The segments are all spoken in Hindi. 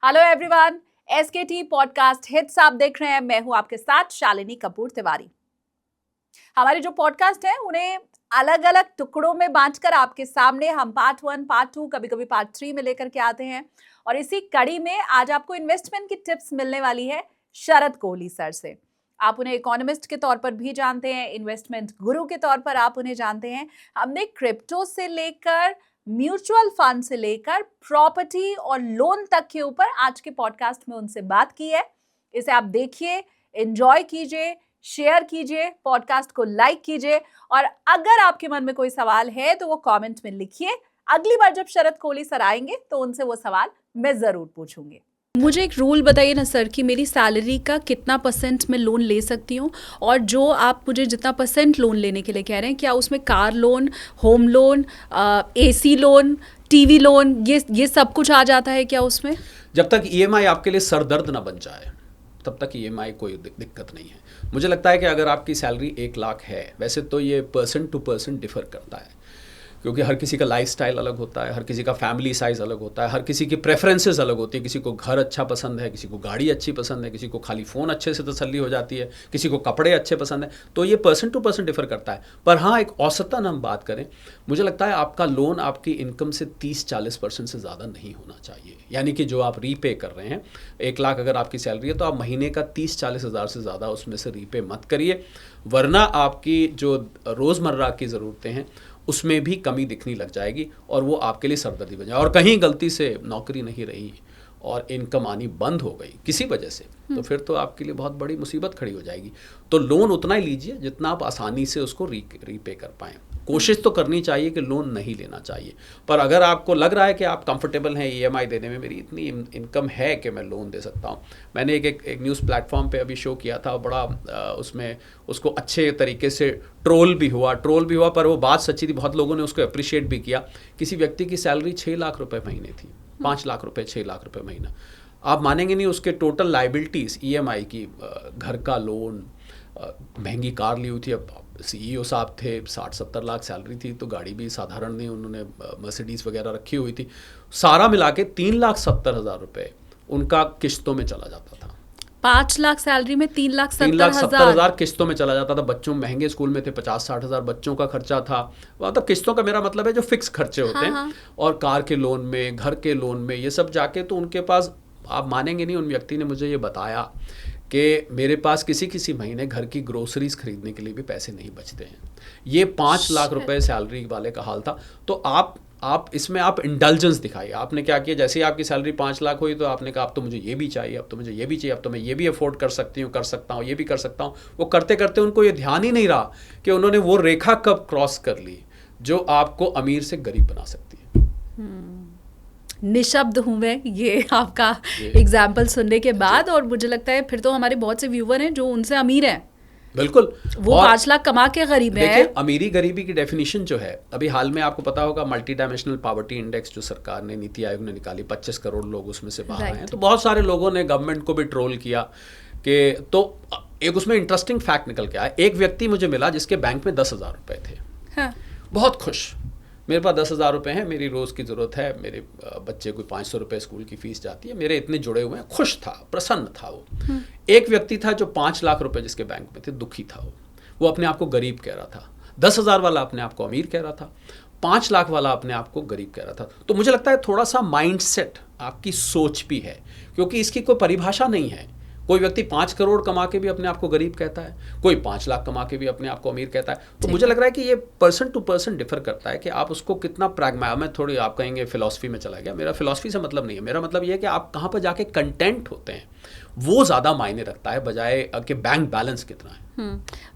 हेलो एवरीवन, एसकेटी पॉडकास्ट हिट्स आप देख रहे हैं। मैं हूं आपके साथ शालिनी कपूर तिवारी। हमारे जो पॉडकास्ट है उन्हें अलग अलग टुकड़ों में बांटकर आपके सामने हम पार्ट 1, पार्ट 2, कभी कभी पार्ट 3 में लेकर के आते हैं। और इसी कड़ी में आज आपको इन्वेस्टमेंट की टिप्स मिलने वाली है शरद कोहली सर से। आप उन्हें इकोनॉमिस्ट के तौर पर भी जानते हैं, इन्वेस्टमेंट गुरु के तौर पर आप उन्हें जानते हैं। हमने क्रिप्टो से लेकर म्यूचुअल फंड से लेकर प्रॉपर्टी और लोन तक के ऊपर आज के पॉडकास्ट में उनसे बात की है। इसे आप देखिए, एंजॉय कीजिए, शेयर कीजिए, पॉडकास्ट को लाइक कीजिए और अगर आपके मन में कोई सवाल है तो वो कमेंट में लिखिए। अगली बार जब शरद कोहली सर आएंगे तो उनसे वो सवाल मैं जरूर पूछूंगी। मुझे एक रूल बताइए ना सर कि मेरी सैलरी का कितना परसेंट मैं लोन ले सकती हूँ, और जो आप मुझे जितना परसेंट लोन लेने के लिए कह रहे हैं, क्या उसमें car loan, home loan, AC loan, TV loan, ये सब कुछ आ जाता है क्या उसमें? जब तक ईएमआई आपके लिए सरदर्द ना बन जाए तब तक ईएमआई कोई दिक्कत नहीं है। मुझे लगता है कि अगर आपकी सैलरी 1 लाख है, वैसे तो ये पर्सन टू पर्सन डिफर करता है, क्योंकि हर किसी का लाइफस्टाइल अलग होता है, हर किसी का फैमिली साइज़ अलग होता है, हर किसी की प्रेफरेंसेस अलग होती है। किसी को घर अच्छा पसंद है, किसी को गाड़ी अच्छी पसंद है, किसी को खाली फ़ोन अच्छे से तसल्ली हो जाती है, किसी को कपड़े अच्छे पसंद है। तो ये पर्सन टू पर्सन डिफर करता है। पर हाँ, एक औसतन हम बात करें, मुझे लगता है आपका लोन आपकी इनकम से 30-40% से ज़्यादा नहीं होना चाहिए। यानी कि जो आप रीपे कर रहे हैं, 1 लाख अगर आपकी सैलरी है तो आप महीने का 30-40 हज़ार से ज़्यादा उसमें से रीपे मत करिए, वरना आपकी जो रोज़मर्रा की ज़रूरतें हैं उसमें भी कमी दिखनी लग जाएगी और वो आपके लिए सरदर्दी बन जाए। और कहीं गलती से नौकरी नहीं रही और इनकम आनी बंद हो गई किसी वजह से, तो फिर तो आपके लिए बहुत बड़ी मुसीबत खड़ी हो जाएगी। तो लोन उतना ही लीजिए जितना आप आसानी से उसको रीपे कर पाएँ। कोशिश तो करनी चाहिए कि लोन नहीं लेना चाहिए, पर अगर आपको लग रहा है कि आप कंफर्टेबल हैं ईएमआई देने में, मेरी इतनी इनकम है कि मैं लोन दे सकता हूँ। मैंने एक न्यूज़ प्लेटफॉर्म पे अभी शो किया था, बड़ा उसमें उसको अच्छे तरीके से ट्रोल भी हुआ, पर वो बात सच्ची थी। बहुत लोगों ने उसको अप्रिशिएट भी किया। किसी व्यक्ति की सैलरी 6 लाख रुपए महीने थी, 5 लाख रुपए, 6 लाख रुपए महीना। आप मानेंगे नहीं, उसके टोटल लाइबिलिटीज़ ईएमआई की, घर का लोन, महंगी कार ली हुई थी। अब सीईओ साहब थे, 60-70 लाख सैलरी थी, तो गाड़ी भी साधारण नहीं, उन्होंने मर्सिडीज़ वगैरह रखी हुई थी। सारा मिला के 3,70,000 रुपये उनका किस्तों में चला जाता था। 5 लाख सैलरी में 3,70,000 किस्तों में चला जाता था। बच्चों महंगे स्कूल में थे, 50-60 हज़ार बच्चों का खर्चा था। मतलब किस्तों का मेरा मतलब है जो फिक्स खर्चे होते हैं। और कार के लोन में, घर के लोन में, ये सब जाके तो उनके पास, आप मानेंगे नहीं, उन व्यक्ति ने मुझे ये बताया कि मेरे पास किसी महीने घर की ग्रोसरीज खरीदने के लिए भी पैसे नहीं बचते हैं। ये 5 लाख रुपए सैलरी वाले का हाल था। तो आप इसमें आप इंडल्जेंस दिखाइए। आपने क्या किया, जैसे ही आपकी सैलरी 5 लाख हुई तो आपने कहा अब तो मुझे ये भी चाहिए, अब तो मुझे ये भी चाहिए, अब तो मैं ये भी अफोर्ड कर सकती हूँ, कर सकता हूँ, ये भी कर सकता हूँ। वो करते करते उनको ये ध्यान ही नहीं रहा कि उन्होंने वो रेखा कब क्रॉस कर ली जो आपको अमीर से गरीब बना सकती है। निशब्द हूँ मैं ये आपका एग्जाम्पल सुनने के बाद, और मुझे लगता है फिर तो हमारे बहुत से व्यूवर हैं जो उनसे अमीर हैं। बिल्कुल, वो 5 लाख कमा के गरीब है। देखिए, अमीरी गरीबी की डेफिनेशन जो है, अभी हाल में आपको पता होगा मल्टी डायमेंशनल पॉवर्टी इंडेक्स जो सरकार ने, नीति आयोग ने निकाली, 25 करोड़ लोग उसमें से बाहर आए हैं। तो बहुत सारे लोगों ने गवर्नमेंट को भी ट्रोल किया कि, तो एक उसमें इंटरेस्टिंग फैक्ट निकल के आया। एक व्यक्ति मुझे मिला जिसके बैंक में 10,000 रुपये थे। हाँ। बहुत खुश, मेरे पास 10,000 रुपये हैं, मेरी रोज़ की ज़रूरत है, मेरे बच्चे को 500 रुपये स्कूल की फ़ीस जाती है, मेरे इतने जुड़े हुए हैं। खुश था, प्रसन्न था वो। एक व्यक्ति था जो 5 लाख रुपए जिसके बैंक में थे, दुखी था वो अपने आप को गरीब कह रहा था। 10,000 वाला अपने आप को अमीर कह रहा था, 5 लाख वाला अपने आप को गरीब कह रहा था। तो मुझे लगता है थोड़ा सा माइंडसेट, आपकी सोच भी है, क्योंकि इसकी कोई परिभाषा नहीं है। कोई व्यक्ति 5 करोड़ कमा के भी अपने आप को गरीब कहता है, कोई 5 लाख कमा के भी अपने आप को अमीर कहता है। तो मुझे लग रहा है कि ये पर्सन टू पर्सन डिफर करता है कि आप उसको कितना मैं थोड़ी, आप कहेंगे फिलॉसफी में चला गया, मेरा फिलॉसफी से मतलब नहीं है। मेरा मतलब ये है कि आप कहाँ पर जाके कंटेंट होते हैं, वो ज़्यादा मायने रखता है बजाय कि बैंक बैलेंस कितना है।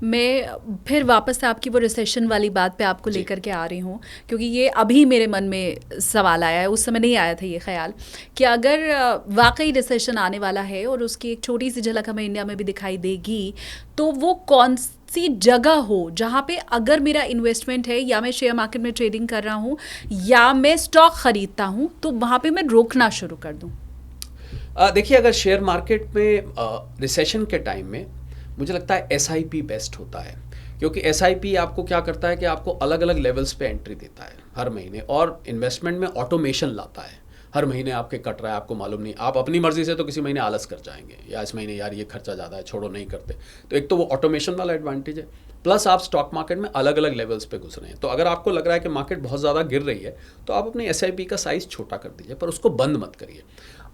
मैं फिर वापस से आपकी वो रिसेशन वाली बात पे आपको लेकर के आ रही हूँ, क्योंकि ये अभी मेरे मन में सवाल आया है, उस समय नहीं आया था ये ख्याल कि अगर वाकई रिसेशन आने वाला है और उसकी एक छोटी सी झलक हमें इंडिया में भी दिखाई देगी, तो वो कौन सी जगह हो जहाँ पे अगर मेरा इन्वेस्टमेंट है, या मैं शेयर मार्केट में ट्रेडिंग कर रहा हूँ, या मैं स्टॉक खरीदता हूँ, तो वहाँ पे मैं रोकना शुरू कर दूँ। देखिए, अगर शेयर मार्केट में रिसेशन के टाइम में मुझे लगता है SIP बेस्ट होता है, क्योंकि SIP आपको क्या करता है कि आपको अलग अलग लेवल्स पे एंट्री देता है हर महीने, और इन्वेस्टमेंट में ऑटोमेशन लाता है। हर महीने आपके कट रहा है, आपको मालूम नहीं, आप अपनी मर्जी से तो किसी महीने आलस कर जाएंगे, या इस महीने यार ये खर्चा ज़्यादा है, छोड़ो नहीं करते। तो एक तो वो ऑटोमेशन वाला एडवांटेज है, प्लस आप स्टॉक मार्केट में अलग अलग लेवल्स पे घुस रहे हैं। तो अगर आपको लग रहा है कि मार्केट बहुत ज़्यादा गिर रही है तो आप अपने SIP का साइज़ छोटा कर दीजिए, पर उसको बंद मत करिए।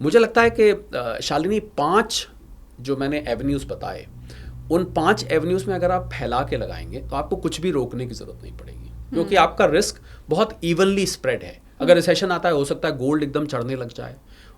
मुझे लगता है कि शालिनी 5 जो मैंने एवेन्यूज़ बताए, उन 5 एवेन्यूज़ में अगर आप फैला के लगाएंगे तो आपको कुछ भी रोकने की ज़रूरत नहीं पड़ेगी, क्योंकि आपका रिस्क बहुत इवनली स्प्रेड है। अगर रिसेशन आता है, हो सकता है गोल्ड एकदम चढ़ने लग जाए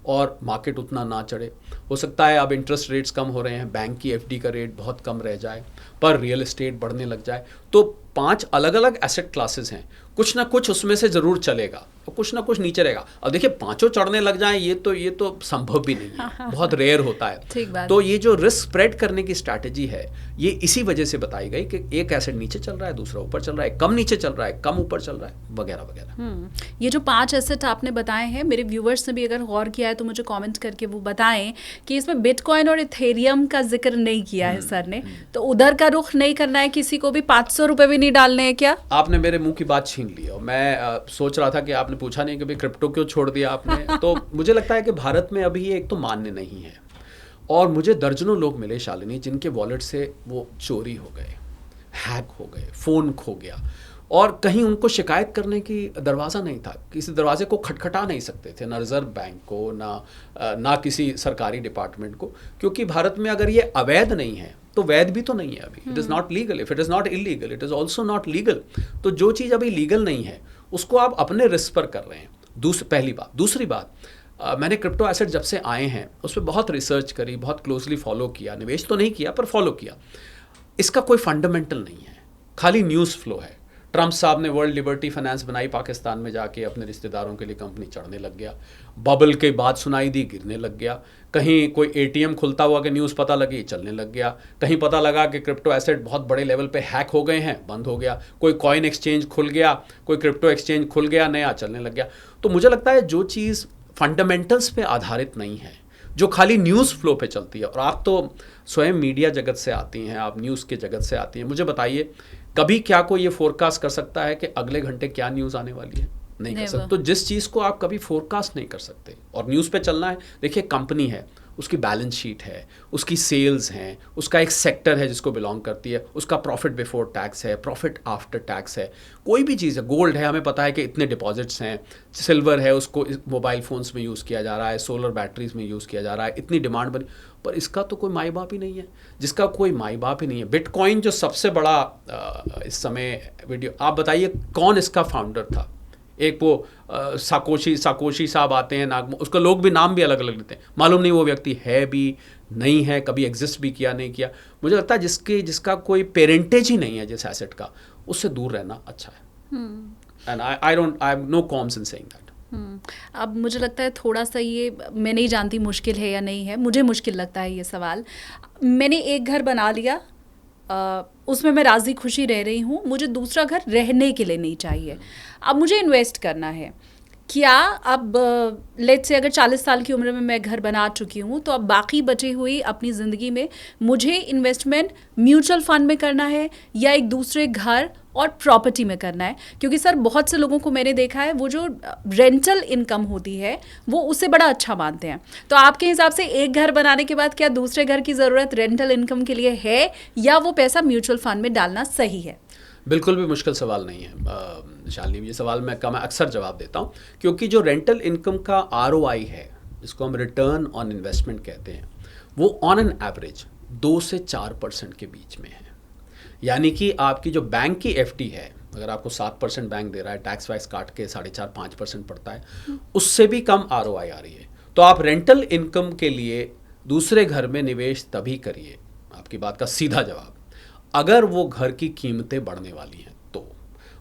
और मार्केट उतना ना चढ़े, हो सकता है अब इंटरेस्ट रेट्स कम हो रहे हैं, बैंक की FD का रेट बहुत कम रह जाए, पर रियल एस्टेट बढ़ने लग जाए। तो 5 अलग अलग एसेट क्लासेस हैं, कुछ ना कुछ उसमें से ज़रूर चलेगा और कुछ ना कुछ नीचे रहेगा। अब देखिए, पांचों चढ़ने लग जाएं, ये तो संभव भी नहीं है, बहुत रेयर होता है। तो ये जो रिस्क स्प्रेड करने की स्ट्रैटेजी है, ये इसी वजह से बताई गई कि एक एसेट नीचे चल रहा है, दूसरा ऊपर चल रहा है, कम नीचे चल रहा है, कम ऊपर चल रहा है, वगैरह वगैरह। ये जो 5 एसेट आपने बताए हैं, मेरे व्यूवर्स ने भी अगर गौर किया है तो मुझे कमेंट करके वो बताएं कि इसमें बिटकॉइन और इथेरियम का जिक्र नहीं किया है सर ने, तो उधर का रुख नहीं करना है किसी को भी, 500 रुपए भी नहीं डालने हैं क्या? आपने मेरे मुंह की बात छीन ली। और मैं सोच रहा था कि आपने पूछा नहीं कि भाई क्रिप्टो क्यों छोड़ दिया आपने। तो मुझे लगता है कि भारत में अभी ये एक तो मान्य नहीं है, और मुझे दर्जनों लोग मिले शालिनी जिनके वॉलेट से वो चोरी हो गए, हैक हो गए, फ़ोन खो गया, और कहीं उनको शिकायत करने की दरवाज़ा नहीं था, किसी दरवाजे को खटखटा नहीं सकते थे, ना रिजर्व बैंक को, ना किसी सरकारी डिपार्टमेंट को, क्योंकि भारत में अगर ये अवैध नहीं है तो वैध भी तो नहीं है अभी। It is not legal, if it is not illegal it is also not legal. तो जो चीज़ अभी लीगल नहीं है उसको आप अपने रिस्क पर कर रहे हैं, पहली बात। दूसरी बात, मैंने क्रिप्टो एसेट जब से आए हैं उस पर बहुत रिसर्च करी, बहुत क्लोजली फॉलो किया, निवेश तो नहीं किया पर फॉलो किया। इसका कोई फंडामेंटल नहीं है, खाली न्यूज़ फ्लो है। ट्रंप साहब ने वर्ल्ड लिबर्टी फाइनेंस बनाई, पाकिस्तान में जाके अपने रिश्तेदारों के लिए कंपनी चढ़ने लग गया, बबल के बाद सुनाई दी, गिरने लग गया, कहीं कोई ATM खुलता हुआ कि न्यूज़ पता लगी, चलने लग गया, कहीं पता लगा कि क्रिप्टो एसेट बहुत बड़े लेवल पे हैक हो गए हैं, बंद हो गया, कोई कॉइन एक्सचेंज खुल गया, कोई क्रिप्टो एक्सचेंज खुल गया नया, चलने लग गया। तो मुझे लगता है जो चीज़ फंडामेंटल्स पे आधारित नहीं है, जो खाली न्यूज़ फ्लो पे चलती है, और आप तो स्वयं मीडिया जगत से आती हैं, आप न्यूज़ के जगत से आती हैं, मुझे बताइए कभी क्या कोई ये फोरकास्ट कर सकता है कि अगले घंटे क्या न्यूज़ आने वाली है? नहीं कर सकते। तो जिस चीज़ को आप कभी फोरकास्ट नहीं कर सकते और न्यूज़ पे चलना है, देखिए कंपनी है, उसकी बैलेंस शीट है, उसकी सेल्स हैं, उसका एक सेक्टर है जिसको बिलोंग करती है, उसका प्रॉफिट बिफोर टैक्स है, प्रॉफिट आफ्टर टैक्स है, कोई भी चीज़ है, गोल्ड है, हमें पता है कि इतने डिपॉजिट्स हैं, सिल्वर है, उसको मोबाइल फ़ोन्स में यूज़ किया जा रहा है, सोलर बैटरीज में यूज़ किया जा रहा है, इतनी डिमांड बनी, पर इसका तो कोई माई बाप ही नहीं है, जिसका कोई माई बाप ही नहीं है। बिटकॉइन जो सबसे बड़ा इस समय वीडियो, आप बताइए कौन इसका फाउंडर था? एक वो साकोशी साहब आते हैं नागमो, उसका लोग भी नाम भी अलग अलग लेते हैं, मालूम नहीं वो व्यक्ति है भी नहीं है, कभी एग्जिस्ट भी किया नहीं किया। मुझे लगता है जिसका कोई पेरेंटेज ही नहीं है जिस एसेट का, उससे दूर रहना अच्छा है। And I have no qualms in saying that. अब मुझे लगता है थोड़ा सा ये, मैं नहीं जानती मुश्किल है या नहीं है, मुझे मुश्किल लगता है ये सवाल। मैंने एक घर बना लिया, उसमें मैं राज़ी खुशी रह रही हूँ, मुझे दूसरा घर रहने के लिए नहीं चाहिए, अब मुझे इन्वेस्ट करना है। क्या अब लेट्स से अगर 40 साल की उम्र में मैं घर बना चुकी हूँ, तो अब बाकी बची हुई अपनी ज़िंदगी में मुझे इन्वेस्टमेंट म्यूचुअल फंड में करना है या एक दूसरे घर और प्रॉपर्टी में करना है? क्योंकि सर बहुत से लोगों को मैंने देखा है, वो जो रेंटल इनकम होती है वो उसे बड़ा अच्छा मानते हैं। तो आपके हिसाब से एक घर बनाने के बाद क्या दूसरे घर की ज़रूरत रेंटल इनकम के लिए है, या वो पैसा म्यूचुअल फंड में डालना सही है? बिल्कुल भी मुश्किल सवाल नहीं है शालिनी, ये सवाल मैं अक्सर जवाब देता हूँ, क्योंकि जो रेंटल इनकम का ROI है, जिसको हम रिटर्न ऑन इन्वेस्टमेंट कहते हैं, वो ऑन एन एवरेज 2 से 4% के बीच में है। यानी कि आपकी जो बैंक की FD है, अगर आपको 7% बैंक दे रहा है, टैक्स वैक्स काट के 4.5-5% पड़ता है, उससे भी कम ROI आ रही है। तो आप रेंटल इनकम के लिए दूसरे घर में निवेश तभी करिए, आपकी बात का सीधा जवाब, अगर वो घर की कीमतें बढ़ने वाली हैं तो,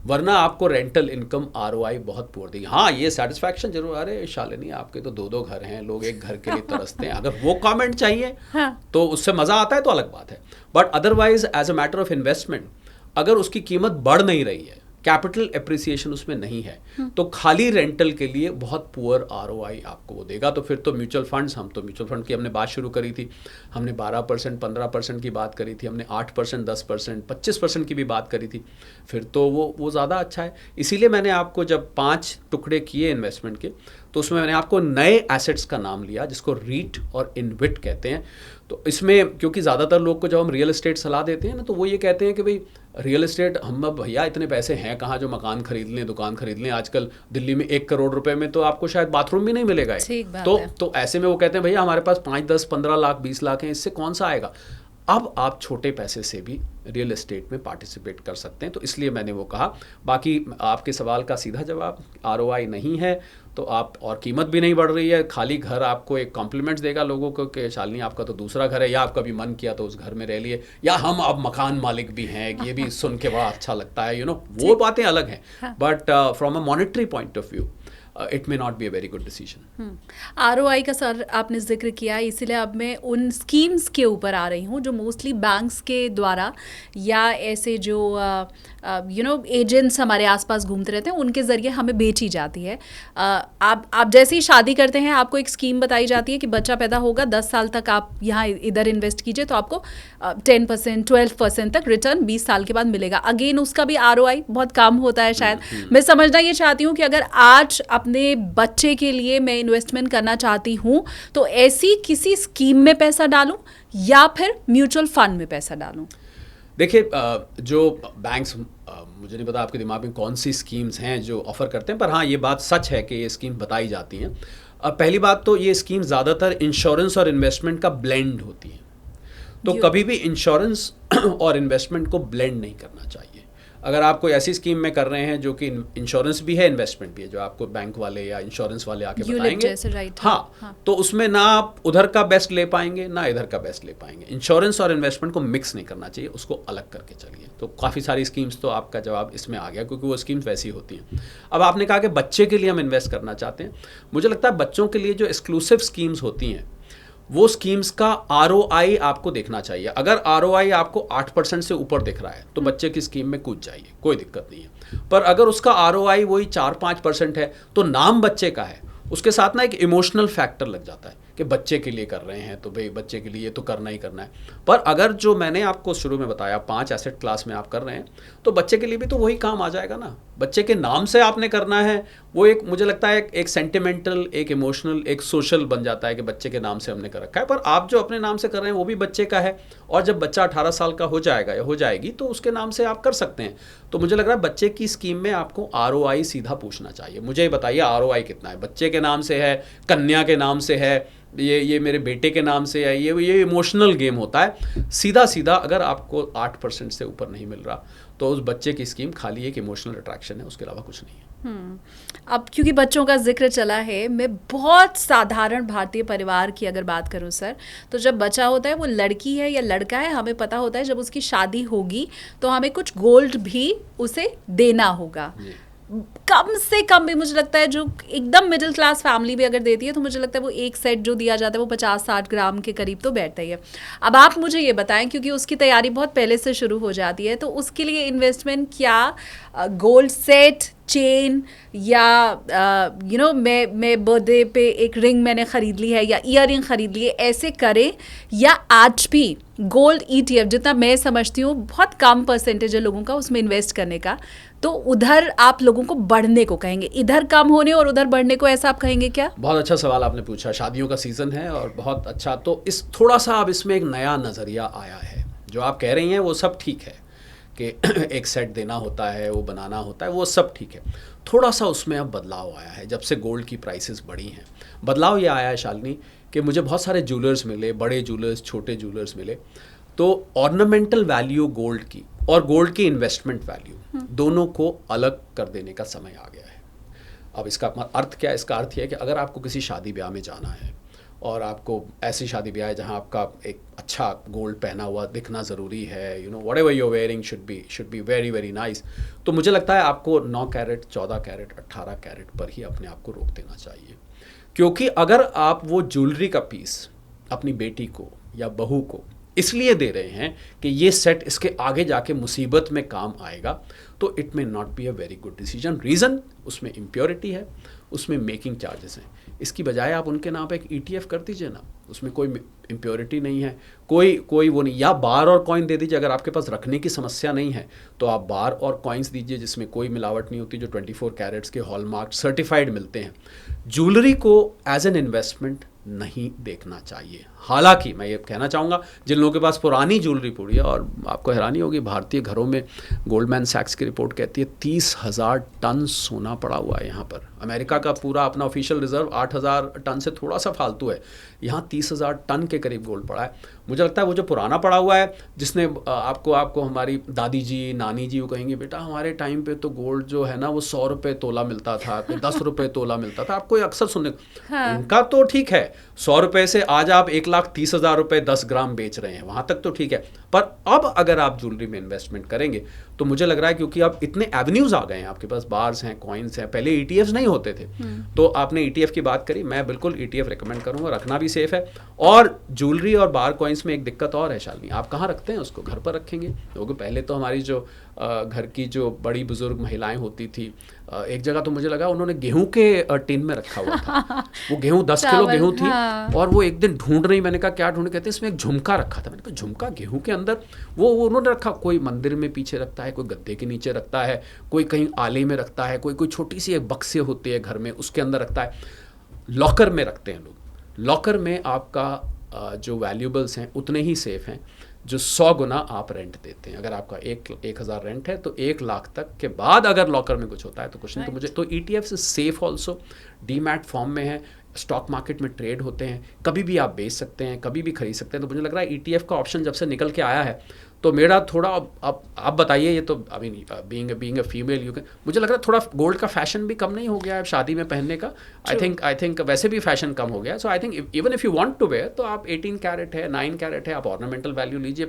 वरना आपको रेंटल इनकम ROI बहुत पुअर देगी। हाँ, ये सेटिस्फैक्शन जरूर, अरे शालिनी आपके तो 2-2 घर हैं, लोग एक घर के लिए तरसते हैं, अगर वो कमेंट चाहिए तो उससे मज़ा आता है तो अलग बात है। But otherwise as a matter of investment, अगर उसकी कीमत बढ़ नहीं रही है, कैपिटल एप्रिसिएशन उसमें नहीं है, तो खाली रेंटल के लिए बहुत पुअर ROI आपको वो देगा। तो फिर तो म्यूचुअल फंड्स, हम तो म्यूचुअल फंड की हमने बात शुरू करी थी, हमने 12% 15% की बात करी थी, हमने 8% 10% 25% की भी बात करी थी, फिर तो वो ज़्यादा अच्छा है। इसीलिए मैंने आपको जब 5 टुकड़े किए इन्वेस्टमेंट के, तो उसमें मैंने आपको नए एसेट्स का नाम लिया जिसको रीट और इनविट कहते हैं। तो इसमें क्योंकि ज़्यादातर लोग को जब हम रियल एस्टेट सलाह देते हैं ना, तो वो ये कहते हैं कि भाई रियल एस्टेट, हम अब भैया इतने पैसे हैं कहाँ जो मकान खरीद लें, दुकान खरीद लें। आजकल दिल्ली में 1 करोड़ रुपए में तो आपको शायद बाथरूम भी नहीं मिलेगा। तो ऐसे में वो कहते हैं भैया हमारे पास 5, 10, 15 लाख, 20 लाख हैं, इससे कौन सा आएगा। अब आप छोटे पैसे से भी रियल एस्टेट में पार्टिसिपेट कर सकते हैं, तो इसलिए मैंने वो कहा। बाकी आपके सवाल का सीधा जवाब, ROI नहीं है तो आप, और कीमत भी नहीं बढ़ रही है, खाली घर आपको एक कॉम्प्लीमेंट्स देगा लोगों को कि शालिनी आपका तो दूसरा घर है, या आपका भी मन किया तो उस घर में रह लिए, या हम अब मकान मालिक भी हैं, ये भी सुन के बड़ा अच्छा लगता है, वो बातें अलग हैं। But from a monetary point of view it may not be a very good decision. ROI का सर आपने जिक्र किया, इसीलिए अब मैं उन स्कीम्स के ऊपर आ रही हूँ जो मोस्टली बैंक्स के द्वारा या ऐसे जो एजेंट्स हमारे आसपास घूमते रहते हैं उनके ज़रिए हमें बेची जाती है। आप जैसे ही शादी करते हैं आपको एक स्कीम बताई जाती है कि बच्चा पैदा होगा 10 साल तक आप यहाँ इधर इन्वेस्ट कीजिए तो आपको 10%, 12% तक रिटर्न 20 साल के बाद मिलेगा। अगेन उसका भी ROI बहुत कम होता है शायद। मैं समझना ये चाहती हूँ कि अगर आज अपने बच्चे के लिए मैं इन्वेस्टमेंट करना चाहती हूँ तो ऐसी किसी स्कीम में पैसा डालूं या फिर म्यूचुअल फंड में पैसा डालूं? देखिए, जो बैंक्स, मुझे नहीं पता आपके दिमाग में कौन सी स्कीम्स हैं जो ऑफ़र करते हैं, पर हाँ ये बात सच है कि ये स्कीम बताई जाती हैं। पहली बात तो ये स्कीम ज़्यादातर इंश्योरेंस और इन्वेस्टमेंट का ब्लेंड होती है, तो कभी भी इंश्योरेंस और इन्वेस्टमेंट को ब्लेंड नहीं करना चाहिए। अगर आप कोई ऐसी स्कीम में कर रहे हैं जो कि इंश्योरेंस भी है, इन्वेस्टमेंट भी है, जो आपको बैंक वाले या इंश्योरेंस वाले आके बताएंगे, हाँ, तो उसमें ना आप उधर का बेस्ट ले पाएंगे ना इधर का बेस्ट ले पाएंगे। इंश्योरेंस और इन्वेस्टमेंट को मिक्स नहीं करना चाहिए, उसको अलग करके चलिए। तो काफ़ी सारी स्कीम्स, तो आपका जवाब इसमें आ गया क्योंकि वो स्कीम्स वैसी होती हैं। अब आपने कहा कि बच्चे के लिए हम इन्वेस्ट करना चाहते हैं। मुझे लगता है बच्चों के लिए जो एक्सक्लूसिव स्कीम्स होती हैं वो स्कीम्स का ROI आपको देखना चाहिए। अगर ROI आपको 8% से ऊपर दिख रहा है तो बच्चे की स्कीम में कूद जाइए, कोई दिक्कत नहीं है। पर अगर उसका ROI वही 4-5% है तो नाम बच्चे का है, उसके साथ ना एक इमोशनल फैक्टर लग जाता है कि बच्चे के लिए कर रहे हैं तो भाई बच्चे के लिए तो करना ही करना है। पर अगर जो मैंने आपको शुरू में बताया 5 एसेट क्लास में आप कर रहे हैं तो बच्चे के लिए भी तो वही काम आ जाएगा ना। बच्चे के नाम से आपने करना है, वो एक, मुझे लगता है एक सेंटिमेंटल, एक इमोशनल, एक सोशल बन जाता है कि बच्चे के नाम से हमने कर रखा है। पर आप जो अपने नाम से कर रहे हैं वो भी बच्चे का है, और जब बच्चा 18 साल का हो जाएगा या हो जाएगी तो उसके नाम से आप कर सकते हैं। तो मुझे लग रहा है बच्चे की स्कीम में आपको ROI सीधा पूछना चाहिए। मुझे बताइए ROI कितना है, बच्चे के नाम से है, कन्या के नाम से है, ये मेरे बेटे के नाम से है, ये इमोशनल गेम होता है। सीधा सीधा अगर आपको 8% से ऊपर नहीं मिल रहा तो उस बच्चे की स्कीम खाली एक इमोशनल अट्रैक्शन है, उसके अलावा कुछ नहीं है। अब क्योंकि बच्चों का जिक्र चला है, मैं बहुत साधारण भारतीय परिवार की अगर बात करूं सर, तो जब बच्चा होता है वो लड़की है या लड़का है, हमें पता होता है जब उसकी शादी होगी तो हमें कुछ गोल्ड भी उसे देना होगा। कम से कम भी मुझे लगता है जो एकदम मिडिल क्लास फैमिली भी अगर देती है तो मुझे लगता है वो एक सेट जो दिया जाता है वो 50-60 ग्राम के करीब तो बैठता ही है। अब आप मुझे ये बताएं, क्योंकि उसकी तैयारी बहुत पहले से शुरू हो जाती है, तो उसके लिए इन्वेस्टमेंट क्या गोल्ड सेट, चेन, या मैं बर्थडे पे एक रिंग मैंने ख़रीद ली है या ईयररिंग ख़रीद ली है, ऐसे करें? या आज भी गोल्ड ETF, जितना मैं समझती हूँ बहुत कम परसेंटेज है लोगों का उसमें इन्वेस्ट करने का, तो उधर आप लोगों को बढ़ने को कहेंगे, इधर कम होने और उधर बढ़ने को, ऐसा आप कहेंगे क्या? बहुत अच्छा सवाल आपने पूछा। शादियों का सीज़न है और बहुत अच्छा, तो इस थोड़ा सा अब इसमें एक नया नज़रिया आया है। जो आप कह रही हैं वो सब ठीक है कि एक सेट देना होता है, वो बनाना होता है, वो सब ठीक है। थोड़ा सा उसमें अब बदलाव आया है जब से गोल्ड की प्राइसेस बढ़ी हैं। बदलाव ये आया है शालिनी कि मुझे बहुत सारे ज्वेलर्स मिले, बड़े ज्वेलर्स, छोटे ज्वेलर्स मिले, तो ऑर्नामेंटल वैल्यू गोल्ड की और गोल्ड की इन्वेस्टमेंट वैल्यू दोनों को अलग कर देने का समय आ गया है। अब इसका अर्थ क्या है? इसका अर्थ यह है कि अगर आपको किसी शादी ब्याह में जाना है और आपको ऐसी शादी ब्याह है जहाँ आपका एक अच्छा गोल्ड पहना हुआ दिखना ज़रूरी है, whatever you are wearing should be very very nice, तो मुझे लगता है आपको 9 कैरेट, 14 कैरेट, 18 कैरेट पर ही अपने आप को रोक देना चाहिए। क्योंकि अगर आप वो ज्वेलरी का पीस अपनी बेटी को या बहू को इसलिए दे रहे हैं कि ये सेट इसके आगे जाके मुसीबत में काम आएगा, तो it may not be a very good decision. Reason उसमें इम्प्योरिटी है, उसमें मेकिंग चार्जेस हैं। इसकी बजाय आप उनके नाम पे एक ETF कर दीजिए ना, उसमें कोई इम्प्योरिटी नहीं है, कोई वो नहीं। या बार और कॉइन दे दीजिए, अगर आपके पास रखने की समस्या नहीं है तो आप बार और कॉइन्स दीजिए जिसमें कोई मिलावट नहीं होती, जो 24 कैरेट्स के हॉलमार्क सर्टिफाइड मिलते हैं। ज्वेलरी को एज एन इन्वेस्टमेंट नहीं देखना चाहिए। हालांकि मैं ये कहना चाहूँगा, जिन लोगों के पास पुरानी ज्वेलरी पड़ी है, और आपको हैरानी होगी, भारतीय घरों में गोल्डमैन सैक्स की रिपोर्ट कहती है 30,000 टन सोना पड़ा हुआ है यहाँ पर। अमेरिका का पूरा अपना ऑफिशियल रिजर्व 8,000 टन से थोड़ा सा फालतू है, यहाँ 30,000 टन के करीब गोल्ड पड़ा है। मुझे लगता है वो जो पुराना पड़ा हुआ है, जिसने आपको हमारी दादी जी, नानी जी वो कहेंगे, बेटा हमारे टाइम पे तो गोल्ड जो है ना वो 100 रुपये तोला मिलता था, 10 रुपये तोला मिलता था। आपको अक्सर सुनने उनका तो ठीक है, 100 रुपये से आज आप 1,30,000 रुपये 10 ग्राम बेच रहे हैं, वहाँ तक तो ठीक है। पर अब अगर आप ज्वेलरी में इन्वेस्टमेंट करेंगे तो मुझे लग रहा है, क्योंकि अब इतने एवेन्यूज आ गए हैं, आपके पास बार्स हैं, कॉइन्स हैं, पहले ETFs नहीं होते थे। तो आपने ETF की बात करी, मैं बिल्कुल ETF रिकमेंड करूंगा, रखना भी सेफ है। और ज्वेलरी और बार कॉइन्स में एक दिक्कत और है शालिनी, आप कहाँ रखते हैं उसको? घर पर रखेंगे? क्योंकि पहले तो हमारी जो घर की जो बड़ी बुजुर्ग महिलाएं होती थी, एक जगह तो मुझे लगा उन्होंने गेहूं के टिन में रखा हुआ था, वो गेहूं 10 किलो गेहूं थी। और वो एक दिन ढूंढ रही, मैंने कहा क्या ढूंढ, कहते इसमें एक झुमका रखा था। मैंने कहा झुमका गेहूं के अंदर? वो उन्होंने रखा, कोई मंदिर में पीछे रखता है, कोई गद्दे के नीचे रखता है, कोई कहीं आले में रखता है, कोई छोटी सी एक बक्से होती है घर में उसके अंदर रखता है। लॉकर में रखते हैं लोग। लॉकर में आपका जो वैल्यूबल्स हैं उतने ही सेफ हैं जो 100 गुना आप रेंट देते हैं। अगर आपका 1,000 रेंट है तो 1 लाख तक के बाद अगर लॉकर में कुछ होता है तो कुछ नहीं। तो मुझे तो ETF से सेफ ऑल्सो, डीमैट फॉर्म में है, स्टॉक मार्केट में ट्रेड होते हैं, कभी भी आप बेच सकते हैं, कभी भी खरीद सकते हैं। तो मुझे लग रहा है ETF का ऑप्शन जब से निकल के आया है तो मेरा थोड़ा, अब आप बताइए, ये तो I mean being a female you can, मुझे लग रहा है थोड़ा गोल्ड का फैशन भी कम नहीं हो गया है शादी में पहनने का। आई थिंक वैसे भी फैशन कम हो गया है। So I think even if you want to wear तो आप 18 कैरेट है, 9 कैरेट है, आप ऑर्नामेंटल वैल्यू लीजिए।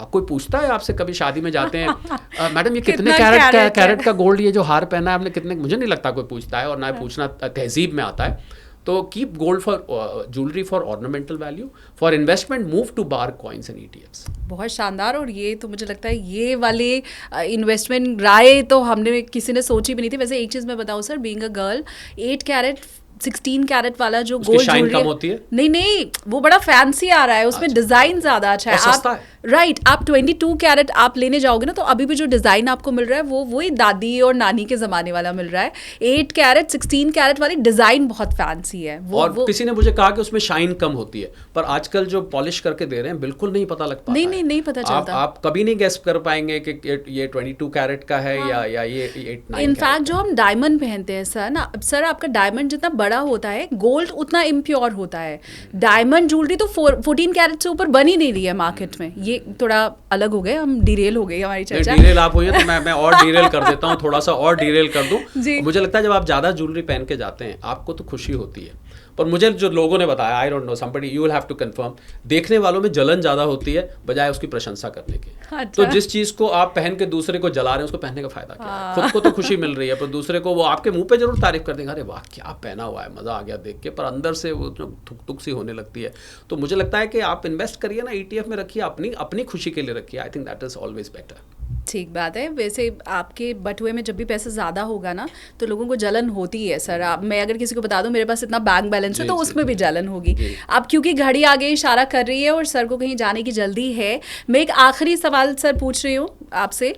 कोई पूछता है आपसे कभी शादी में जाते हैं मैडम ये कितने कैरेट का गोल्ड, ये जो हार पहना है आपने कितने? मुझे नहीं लगता कोई पूछता है, और ना पूछना तहजीब में आता है। तो keep gold for jewellery for ornamental value, for investment move to bar coins and ETFs। बहुत शानदार। और ये तो मुझे लगता है ये वाले इन्वेस्टमेंट राय तो हमने किसी ने सोची भी नहीं थी। वैसे एक चीज़ मैं बताऊँ sir, being a girl, 8 carat 16 carat वाला जो गोल्ड शाइन कम होती है? नहीं, वो बड़ा फैंसी आ रहा है, उसमें डिजाइन ज्यादा अच्छा है। सस्ता है। राइट, आप 22 कैरेट आप लेने जाओगे ना तो अभी भी जो डिजाइन आपको मिल रहा है वो वही दादी और नानी के जमाने वाला मिल रहा है। 8 कैरेट 16 कैरेट वाली डिजाइन बहुत फैंसी है। और किसी ने मुझे कहा कि उसमें शाइन कम होती है, पर आजकल जो पॉलिश करके दे रहे हैं बिल्कुल नहीं पता लग पाता। नहीं पता चलता। आप कभी नहीं गेस कर पाएंगे कि ये 22 कैरेट का है या ये 8-9। इनफैक्ट जो हम डायमंड पहनते हैं सर ना, सर आपका डायमंड जितना बड़ा होता है, गोल्ड उतना इम्प्योर होता है। डायमंड ज्वेलरी तो 14 कैरेट से ऊपर बन ही नहीं रही है मार्केट में। ये थोड़ा अलग हो गए, हम डिरेल हो गई हमारी चर्चा। डिरेल आप हुई है तो मैं और डिरेल कर देता हूँ, थोड़ा सा और डिरेल कर दूं। मुझे लगता है जब आप ज़्यादा ज्वेलरी पहन के जाते हैं आपको तो खुशी होती है, पर मुझे जो लोगों ने बताया, I don't know, somebody you will have to confirm, देखने वालों में जलन ज़्यादा होती है बजाय उसकी प्रशंसा करने की। अच्छा। तो जिस चीज़ को आप पहन के दूसरे को जला रहे हैं उसको पहनने का फायदा क्या है? खुद को तो खुशी मिल रही है, पर दूसरे को वो आपके मुंह पे जरूर तारीफ कर देंगे, अरे वाह क्या पहना हुआ है, मज़ा आ गया देख के, पर अंदर से वो थुक थुक सी होने लगती है। तो मुझे लगता है कि आप इन्वेस्ट करिए ना, ETF में रखिए, अपनी खुशी के लिए रखिए। I think that is always better. ठीक बात है। वैसे आपके बटुए में जब भी पैसा ज़्यादा होगा ना तो लोगों को जलन होती है सर। मैं अगर किसी को बता दूं मेरे पास इतना बैंक बैलेंस है तो उसमें भी जलन होगी। अब क्योंकि घड़ी आगे इशारा कर रही है और सर को कहीं जाने की जल्दी है, मैं एक आखिरी सवाल सर पूछ रही हूँ आपसे,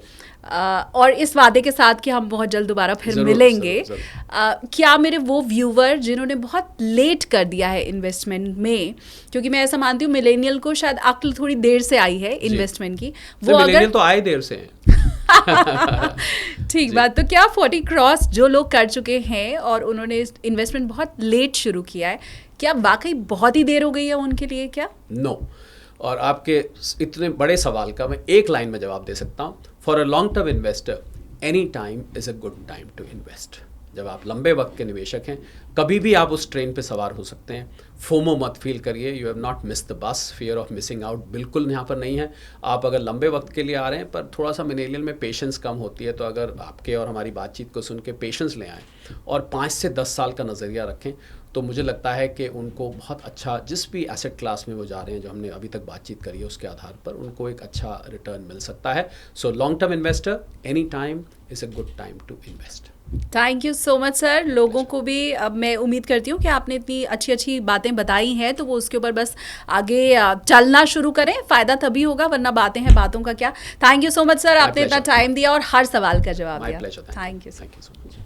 और इस वादे के साथ कि हम बहुत जल्द दोबारा फिर मिलेंगे। क्या मेरे वो व्यूवर जिन्होंने बहुत लेट कर दिया है इन्वेस्टमेंट में, क्योंकि मैं ऐसा मानती हूँ मिलेनियल को शायद अक्ल थोड़ी देर से आई है इन्वेस्टमेंट की, वो अगर तो आए देर से ठीक बात, तो क्या 40 क्रॉस जो लोग कर चुके हैं और उन्होंने इन्वेस्टमेंट बहुत लेट शुरू किया है, क्या वाकई बहुत ही देर हो गई है उनके लिए क्या? नो। और आपके इतने बड़े सवाल का मैं एक लाइन में जवाब दे सकता हूँ। For a long term investor any time is a good time to invest. जब आप लंबे वक्त के निवेशक हैं कभी भी आप उस ट्रेन पे सवार हो सकते हैं। फोमो मत फील करिए, you have not missed the bus, fear of missing out बिल्कुल यहाँ पर नहीं है। आप अगर लंबे वक्त के लिए आ रहे हैं, पर थोड़ा सा मिलेनियल में पेशेंस कम होती है, तो अगर आपके और हमारी बातचीत को सुन के पेशेंस ले आएँ और 5 से 10 साल का नज़रिया रखें, तो मुझे लगता है कि उनको बहुत अच्छा, जिस भी एसेट क्लास में वो जा रहे हैं, जो हमने अभी तक बातचीत करी है उसके आधार पर उनको एक अच्छा रिटर्न मिल सकता है। So long term investor any time is a good time to invest. Thank you so much sir. लोगों को भी अब मैं उम्मीद करती हूँ कि आपने इतनी अच्छी अच्छी बातें बताई हैं तो वो उसके ऊपर बस आगे चलना शुरू करें, फ़ायदा तभी होगा, वरना बातें हैं बातों का क्या। Thank you so much sir, आपने इतना टाइम दिया और हर सवाल का जवाब दिया। Thank you sir. Thank you so much.